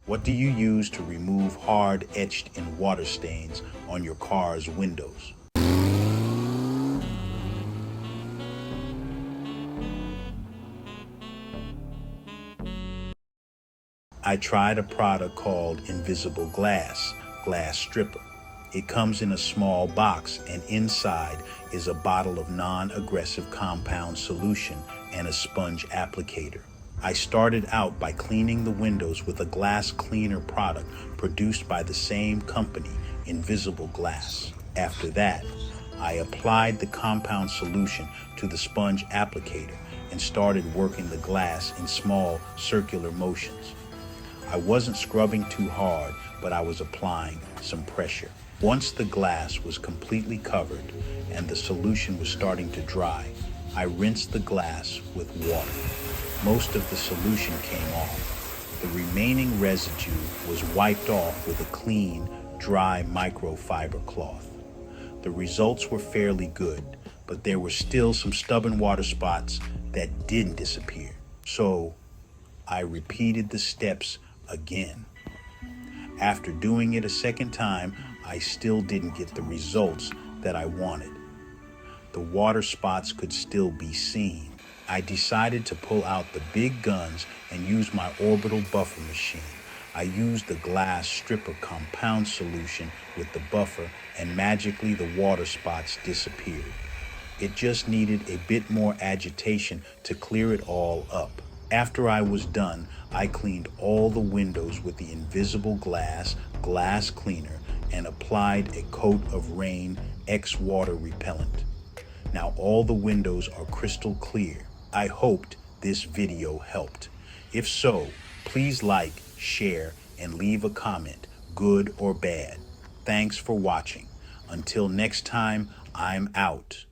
What do you use to remove hard etched in water stains on your car's windows? I tried a product called Invisible Glass Stripper. It comes in a small box and inside is a bottle of non-aggressive compound solution and a sponge applicator. I started out by cleaning the windows with a glass cleaner product produced by the same company, Invisible Glass. After that, I applied the compound solution to the sponge applicator and started working the glass in small circular motions. I wasn't scrubbing too hard, but I was applying some pressure. Once the glass was completely covered and the solution was starting to dry, I rinsed the glass with water. Most of the solution came off. The remaining residue was wiped off with a clean, dry microfiber cloth. The results were fairly good, but there were still some stubborn water spots that didn't disappear. So I repeated the steps again. After doing it a second time, I still didn't get the results that I wanted. The water spots could still be seen. I decided to pull out the big guns and use my orbital buffer machine. I used the glass stripper compound solution with the buffer, and magically the water spots disappeared. It just needed a bit more agitation to clear it all up. After I was done, I cleaned all the windows with the Invisible Glass cleaner and applied a coat of Rain X water repellent. Now all the windows are crystal clear. I hoped this video helped. If so, please like, share, and leave a comment, good or bad. Thanks for watching. Until next time, I'm out.